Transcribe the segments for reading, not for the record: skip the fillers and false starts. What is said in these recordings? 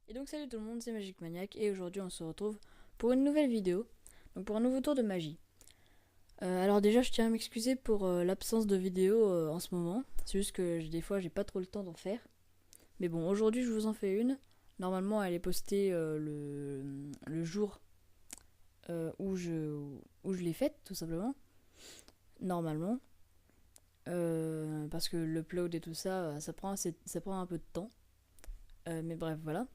Et donc salut tout le monde, c'est Magic Maniac et aujourd'hui on se retrouve pour une nouvelle vidéo, donc pour un nouveau tour de magie. Alors déjà je tiens à m'excuser pour l'absence de vidéo en ce moment, c'est juste que des fois j'ai pas trop le temps d'en faire. Mais bon, aujourd'hui je vous en fais une. Normalement elle est postée le jour où je l'ai faite tout simplement. Normalement. Parce que l'upload et tout ça, ça prend un peu de temps. Mais bref, voilà.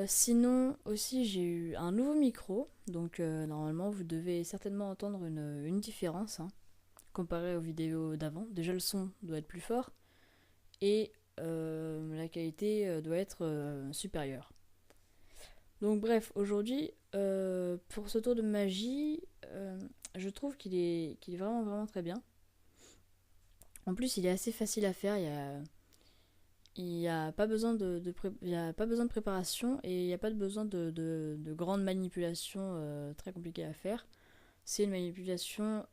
Sinon, aussi, j'ai eu un nouveau micro. Donc, normalement, vous devez certainement entendre une différence comparé aux vidéos d'avant. Déjà, le son doit être plus fort et la qualité doit être supérieure. Donc, bref, aujourd'hui, pour ce tour de magie, je trouve qu'il est vraiment, vraiment très bien. En plus, il est assez facile à faire. Il n'y a pas besoin il y a pas besoin de préparation et il n'y a pas besoin de grandes manipulations très compliquées à faire. C'est une manipulation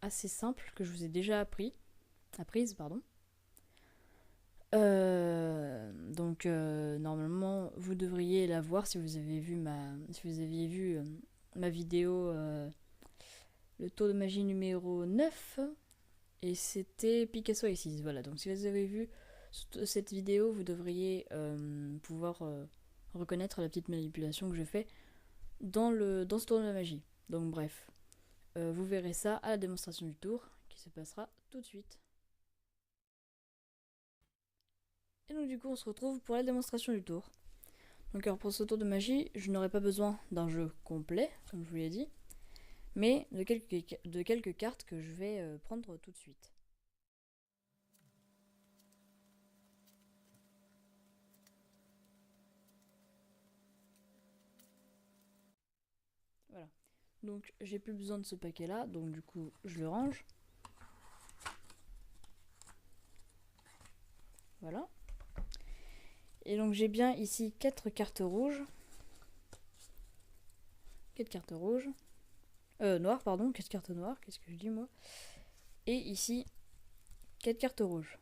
assez simple que je vous ai déjà apprise, pardon. Normalement vous devriez la voir si vous aviez vu ma vidéo le tour de magie numéro 9 et c'était Picasso et 6. Voilà, donc si vous avez vu cette vidéo, vous devriez pouvoir reconnaître la petite manipulation que je fais dans ce tour de la magie. Donc bref, vous verrez ça à la démonstration du tour qui se passera tout de suite. Et donc du coup on se retrouve pour la démonstration du tour. Donc alors pour ce tour de magie, je n'aurai pas besoin d'un jeu complet, comme je vous l'ai dit, mais de quelques cartes que je vais prendre tout de suite. Voilà. Donc j'ai plus besoin de ce paquet là, donc du coup je le range. Voilà. Et donc j'ai bien ici 4 cartes rouges. 4 cartes rouges. Noires, pardon, 4 cartes noires, qu'est-ce que je dis moi. Et ici 4 cartes rouges.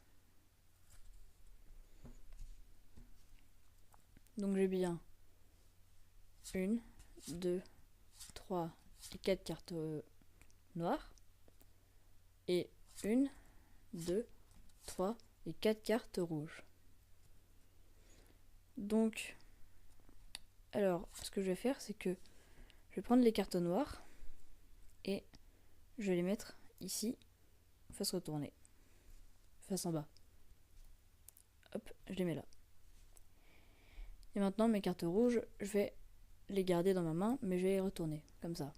Donc j'ai bien 1, 2, 3 et 4 cartes noires. Et 1, 2, 3 et 4 cartes rouges. Donc, alors, ce que je vais faire, c'est que je vais prendre les cartes noires et je vais les mettre ici, face retournée, face en bas. Hop, je les mets là. Et maintenant, mes cartes rouges, je vais les garder dans ma main, mais je vais les retourner, comme ça.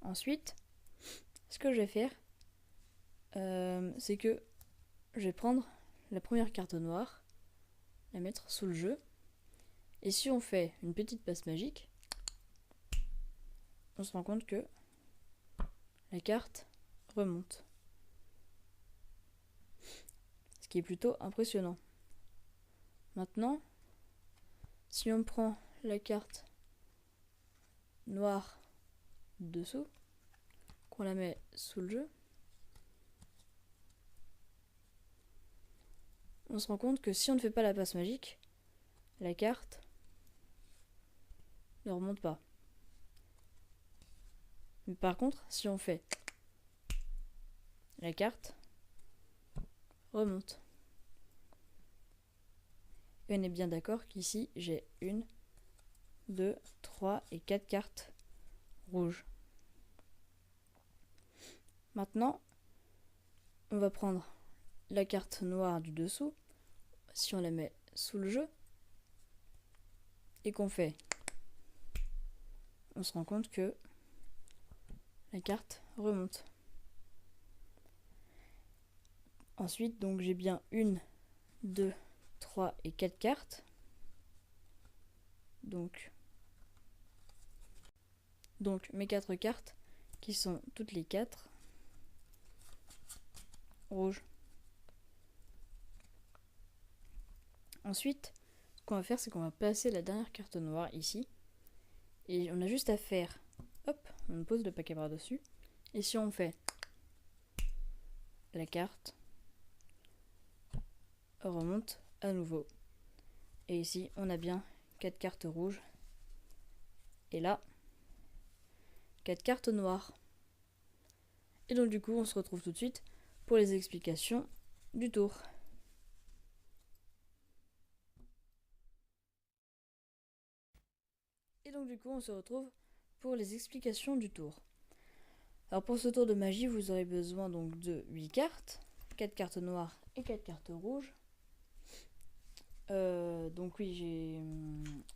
Ensuite, ce que je vais faire, c'est que je vais prendre la première carte noire, la mettre sous le jeu, et si on fait une petite passe magique, on se rend compte que la carte remonte. Ce qui est plutôt impressionnant. Maintenant, si on prend la carte noire dessous, qu'on la met sous le jeu, on se rend compte que si on ne fait pas la passe magique, la carte ne remonte pas. Mais par contre, si on fait la carte remonte. Et on est bien d'accord qu'ici j'ai 1, 2, 3 et 4 cartes rouges. Maintenant, on va prendre la carte noire du dessous, si on la met sous le jeu, et qu'on fait, on se rend compte que la carte remonte. Ensuite, donc j'ai bien 1, 2, 3 et 4 cartes. Donc mes 4 cartes qui sont toutes les 4 rouges. Ensuite, ce qu'on va faire, c'est qu'on va passer la dernière carte noire ici. Et on a juste à faire, hop, on pose le paquet par-dessus. Et si on fait la carte, remonte à nouveau. Et ici, on a bien 4 cartes rouges. Et là, 4 cartes noires. Et donc du coup, on se retrouve tout de suite pour les explications du tour. Et donc du coup, on se retrouve pour les explications du tour. Alors pour ce tour de magie, vous aurez besoin donc de 8 cartes, 4 cartes noires et 4 cartes rouges. Donc oui,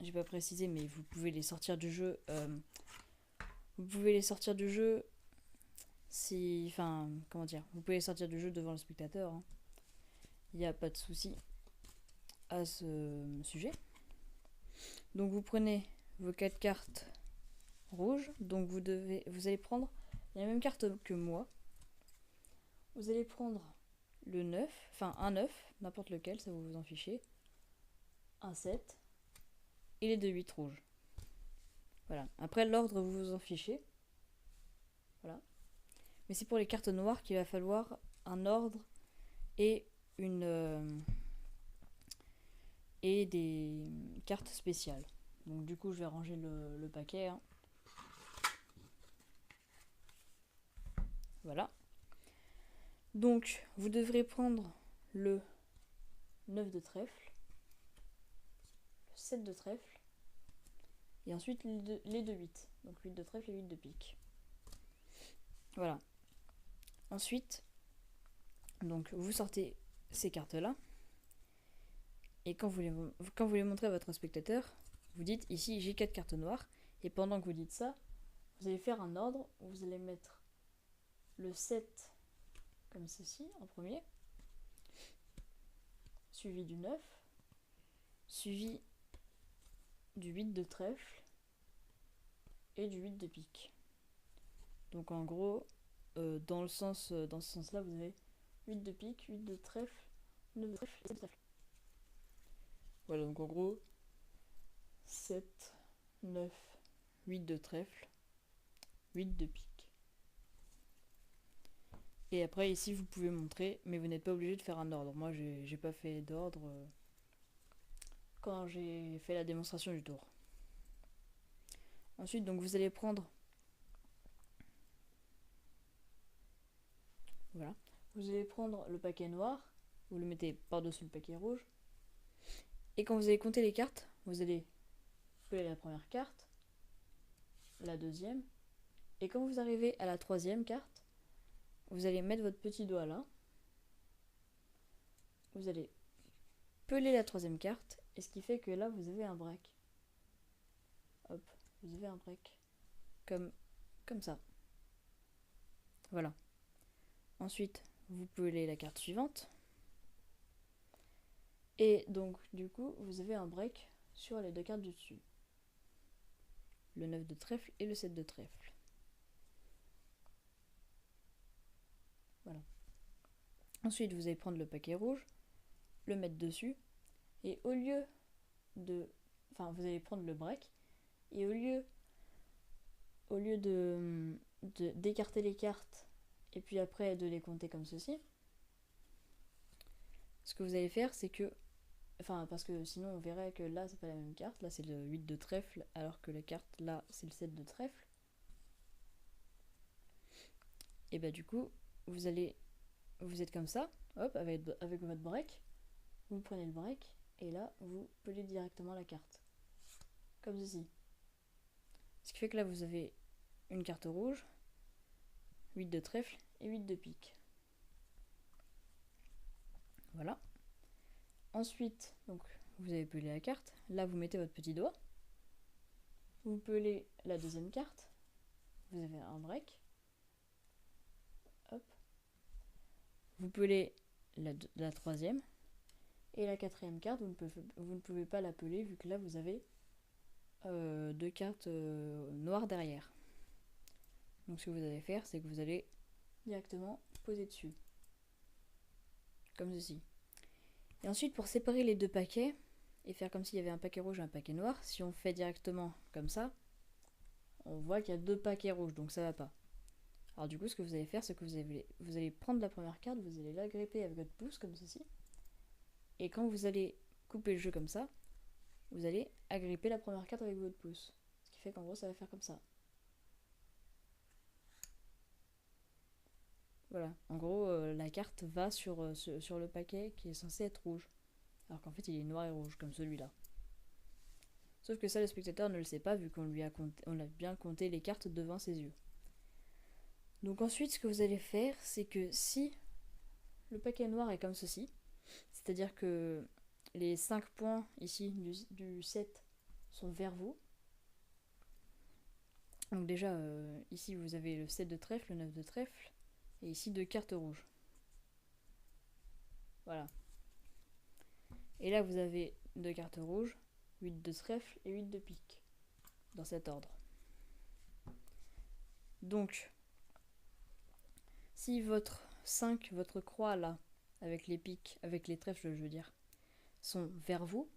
j'ai pas précisé, mais vous pouvez les sortir du jeu. Vous pouvez les sortir du jeu si, enfin, comment dire, vous pouvez les sortir du jeu devant le spectateur. Il n'y a pas de souci à ce sujet. Donc vous prenez vos 4 cartes rouges. Donc vous allez prendre la même carte que moi. Vous allez prendre le 9, enfin un 9, n'importe lequel, ça vous en fichez. Un 7 et les 2 8 rouges. Voilà. Après l'ordre, vous vous en fichez. Voilà. Mais c'est pour les cartes noires qu'il va falloir un ordre et et des cartes spéciales. Donc du coup, je vais ranger le paquet. Hein. Voilà. Donc, vous devrez prendre le 9 de trèfle, le 7 de trèfle, et ensuite les 2 8. Donc 8 de trèfle et 8 de pique. Voilà. Ensuite, donc vous sortez ces cartes-là. Et quand vous les montrez à votre spectateur, vous dites ici j'ai 4 cartes noires. Et pendant que vous dites ça, vous allez faire un ordre où vous allez mettre le 7 comme ceci en premier, suivi du 9, suivi du 8 de trèfle et du 8 de pique. Donc en gros, dans ce sens-là, vous avez 8 de pique, 8 de trèfle, 9 de trèfle et 7 de trèfle. Voilà, donc en gros, 7, 9, 8 de trèfle, 8 de pique. Et après, ici, vous pouvez montrer, mais vous n'êtes pas obligé de faire un ordre. Moi, j'ai pas fait d'ordre quand j'ai fait la démonstration du tour. Ensuite, donc vous allez prendre... Voilà. Vous allez prendre le paquet noir, vous le mettez par-dessus le paquet rouge. Et quand vous allez compter les cartes, vous allez peler la première carte, la deuxième, et quand vous arrivez à la troisième carte, vous allez mettre votre petit doigt là, vous allez peler la troisième carte, et ce qui fait que là, vous avez un break. Hop, vous avez un break. Comme ça. Voilà. Ensuite, vous pelez la carte suivante. Et donc, du coup, vous avez un break sur les 2 cartes du dessus. Le 9 de trèfle et le 7 de trèfle. Voilà. Ensuite, vous allez prendre le paquet rouge, le mettre dessus, et au lieu de... Enfin, vous allez prendre le break, et au lieu d'écarter les cartes, et puis après de les compter comme ceci, ce que vous allez faire, c'est que... Enfin, parce que sinon on verrait que là, c'est pas la même carte. Là, c'est le 8 de trèfle, alors que la carte, là, c'est le 7 de trèfle. Et bah du coup, vous êtes comme ça, hop, avec votre break. Vous prenez le break, et là, vous pelez directement la carte. Comme ceci. Ce qui fait que là, vous avez une carte rouge, 8 de trèfle et 8 de pique. Voilà. Ensuite, donc, vous avez pelé la carte. Là, vous mettez votre petit doigt. Vous pelez la deuxième carte. Vous avez un break. Hop. Vous pelez la troisième. Et la quatrième carte, vous ne pouvez pas la peler vu que là, vous avez 2 cartes noires derrière. Donc, ce que vous allez faire, c'est que vous allez directement poser dessus. Comme ceci. Et ensuite, pour séparer les 2 paquets, et faire comme s'il y avait un paquet rouge et un paquet noir, si on fait directement comme ça, on voit qu'il y a 2 paquets rouges, donc ça va pas. Alors du coup, ce que vous allez faire, c'est que vous allez prendre la première carte, vous allez l'agripper avec votre pouce, comme ceci. Et quand vous allez couper le jeu comme ça, vous allez agripper la première carte avec votre pouce. Ce qui fait qu'en gros, ça va faire comme ça. Voilà, en gros, la carte va sur le paquet qui est censé être rouge. Alors qu'en fait, il est noir et rouge, comme celui-là. Sauf que ça, le spectateur ne le sait pas, vu qu'on a bien compté les cartes devant ses yeux. Donc ensuite, ce que vous allez faire, c'est que si le paquet noir est comme ceci, c'est-à-dire que les 5 points ici du 7 sont vers vous. Donc déjà, ici vous avez le 7 de trèfle, le 9 de trèfle, et ici 2 cartes rouges. Voilà. Et là vous avez 2 cartes rouges, 8 de trèfle et 8 de pique, dans cet ordre. Donc, si votre 5, votre croix là, avec les piques, avec les trèfles je veux dire, sont vers vous,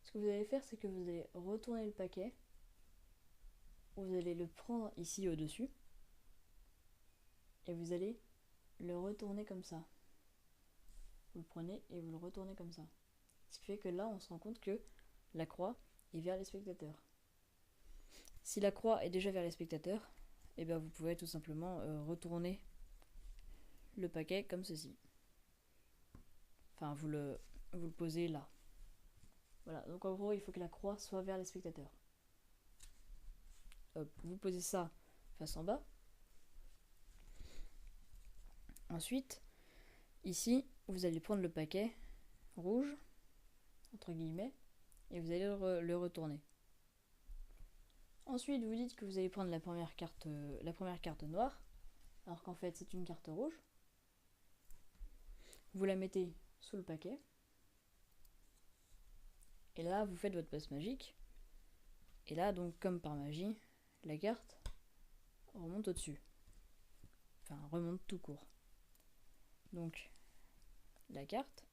ce que vous allez faire, c'est que vous allez retourner le paquet, vous allez le prendre ici au-dessus, et vous allez le retourner comme ça. Vous le prenez et vous le retournez comme ça. Ce qui fait que là, on se rend compte que la croix est vers les spectateurs. Si la croix est déjà vers les spectateurs, et bien vous pouvez tout simplement retourner le paquet comme ceci. Enfin, vous le posez là. Voilà, donc en gros, il faut que la croix soit vers les spectateurs. Hop, vous posez ça face en bas. Ensuite, ici, vous allez prendre le paquet rouge, entre guillemets, et vous allez le retourner. Ensuite, vous dites que vous allez prendre la première carte noire, alors qu'en fait c'est une carte rouge. Vous la mettez sous le paquet. Et là, vous faites votre passe magique. Et là, donc, comme par magie, la carte remonte au-dessus. Enfin, remonte tout court. Donc, la carte.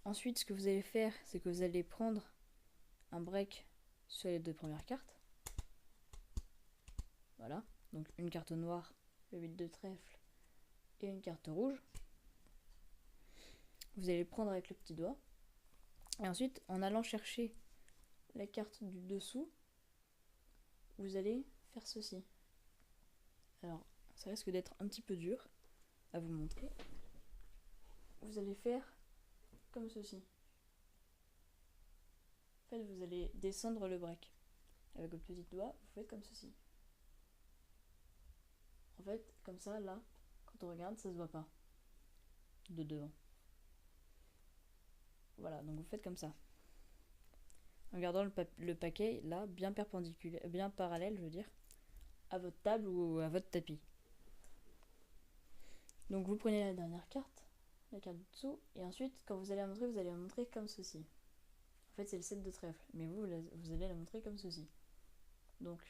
Ensuite, ce que vous allez faire, c'est que vous allez prendre un break sur les 2 premières cartes. Voilà. Donc, une carte noire, le 8 de trèfle, et une carte rouge. Vous allez le prendre avec le petit doigt. Et ensuite, en allant chercher la carte du dessous, vous allez faire ceci. Alors, ça risque d'être un petit peu dur à vous montrer. Vous allez faire comme ceci. En fait, vous allez descendre le break. Avec votre petit doigt, vous faites comme ceci. En fait, comme ça, là, quand on regarde, ça se voit pas. De devant. Voilà, donc vous faites comme ça. En gardant le paquet, là, bien perpendiculaire, bien parallèle, je veux dire, à votre table ou à votre tapis. Donc vous prenez la dernière carte, la carte du dessous, et ensuite, quand vous allez la montrer comme ceci. En fait, c'est le 7 de trèfle, mais vous allez la montrer comme ceci. Donc,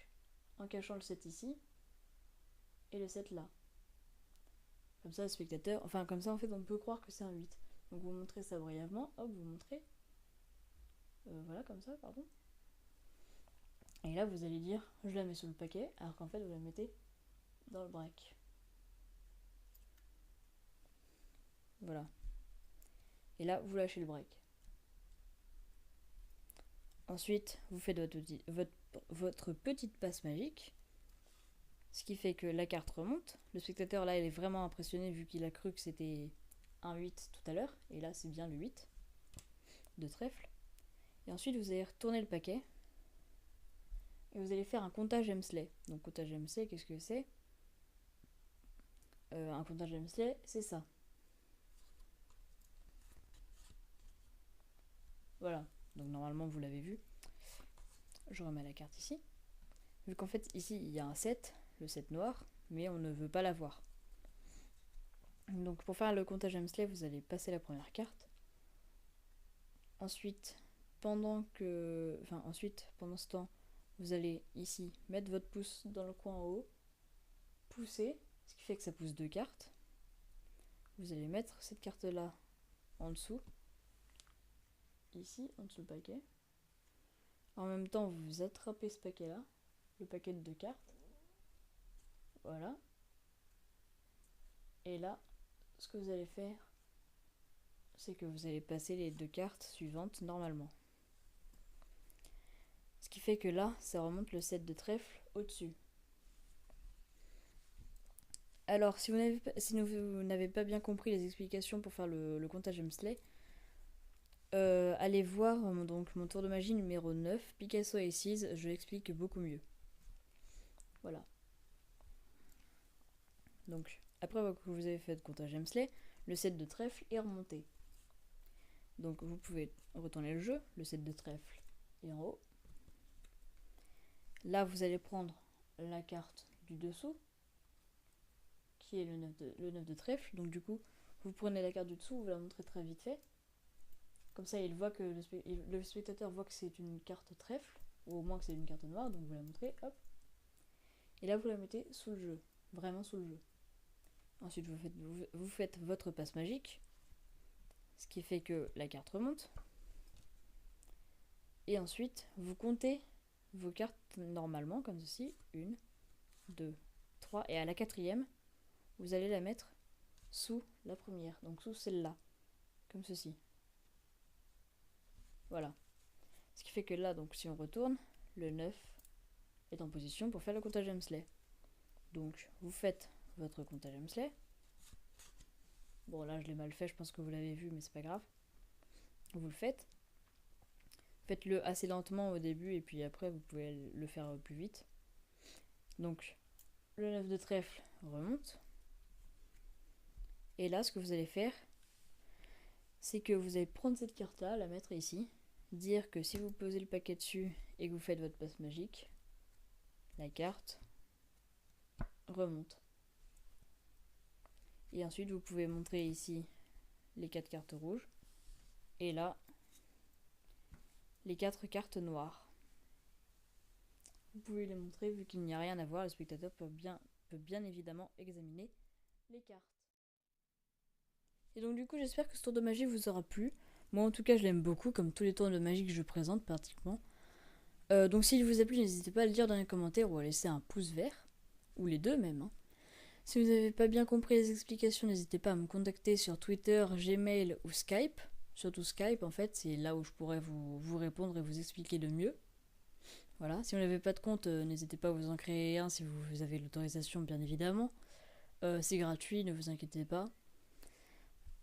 en cachant le 7 ici, et le 7 là. Comme ça, le spectateur, enfin comme ça, en fait, on peut croire que c'est un 8. Donc vous montrez ça brièvement, hop, vous montrez. Voilà, comme ça, pardon. Et là, vous allez dire, je la mets sur le paquet, alors qu'en fait, vous la mettez dans le break. Voilà. Et là, vous lâchez le break. Ensuite, vous faites votre petite passe magique. Ce qui fait que la carte remonte. Le spectateur, là, il est vraiment impressionné vu qu'il a cru que c'était un 8 tout à l'heure. Et là, c'est bien le 8 de trèfle. Et ensuite, vous allez retourner le paquet. Et vous allez faire un comptage Hemsley. Donc, comptage Hemsley, qu'est-ce que c'est ? Un comptage Hemsley, c'est ça. Voilà. Donc, normalement, vous l'avez vu. Je remets la carte ici. Vu qu'en fait, ici, il y a un 7, le 7 noir, mais on ne veut pas l'avoir. Donc, pour faire le comptage Hemsley, vous allez passer la première carte. Ensuite, pendant ce temps, vous allez ici mettre votre pouce dans le coin en haut, pousser, ce qui fait que ça pousse 2 cartes. Vous allez mettre cette carte-là en dessous, ici, en dessous le paquet. En même temps, vous attrapez ce paquet-là, le paquet de 2 cartes. Voilà. Et là, ce que vous allez faire, c'est que vous allez passer les 2 cartes suivantes normalement. Ce qui fait que là, ça remonte le 7 de trèfle au-dessus. Alors, si vous n'avez pas bien compris les explications pour faire le comptage Hemsley, allez voir donc mon tour de magie numéro 9, Picasso Aces, je l'explique beaucoup mieux. Voilà. Donc, après que vous avez fait le comptage Hemsley, le 7 de trèfle est remonté. Donc, vous pouvez retourner le jeu, le 7 de trèfle est en haut. Là, vous allez prendre la carte du dessous, qui est le 9 de trèfle. Donc, du coup, vous prenez la carte du dessous, vous la montrez très vite fait. Comme ça, le spectateur voit que c'est une carte trèfle, ou au moins que c'est une carte noire, donc vous la montrez, hop. Et là, vous la mettez sous le jeu, vraiment sous le jeu. Ensuite, vous faites votre passe magique, ce qui fait que la carte remonte. Et ensuite, vous comptez vos cartes normalement, comme ceci. 1, 2, 3. Et à la 4e, vous allez la mettre sous la première, donc sous celle-là, comme ceci. Voilà. Ce qui fait que là, donc si on retourne, le 9 est en position pour faire le comptage Hemsley. Donc, vous faites votre comptage Hemsley. Bon, là, je l'ai mal fait, je pense que vous l'avez vu, mais c'est pas grave. Vous le faites. Faites-le assez lentement au début, et puis après, vous pouvez le faire plus vite. Donc, le 9 de trèfle remonte. Et là, ce que vous allez faire, c'est que vous allez prendre cette carte-là, la mettre ici, dire que si vous posez le paquet dessus et que vous faites votre passe magique, la carte remonte. Et ensuite, vous pouvez montrer ici les 4 cartes rouges. Et là, les 4 cartes noires. Vous pouvez les montrer, vu qu'il n'y a rien à voir, le spectateur peut bien évidemment examiner les cartes. Et donc du coup, j'espère que ce tour de magie vous aura plu. Moi en tout cas, je l'aime beaucoup, comme tous les tours de magie que je présente pratiquement. Donc s'il vous a plu, n'hésitez pas à le dire dans les commentaires ou à laisser un pouce vert, ou les deux même. Si vous n'avez pas bien compris les explications, n'hésitez pas à me contacter sur Twitter, Gmail ou Skype. Surtout Skype, en fait, c'est là où je pourrais vous répondre et vous expliquer le mieux. Voilà, si vous n'avez pas de compte, n'hésitez pas à vous en créer un si vous avez l'autorisation, bien évidemment. C'est gratuit, ne vous inquiétez pas.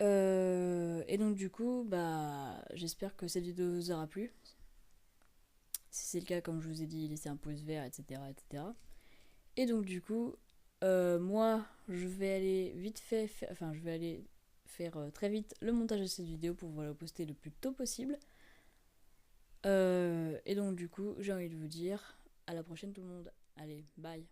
Et donc du coup, j'espère que cette vidéo vous aura plu. Si c'est le cas, comme je vous ai dit, laissez un pouce vert, etc. etc. Et donc du coup, moi, je vais aller faire très vite le montage de cette vidéo pour vous la poster le plus tôt possible. Et donc du coup, j'ai envie de vous dire à la prochaine tout le monde. Allez, bye.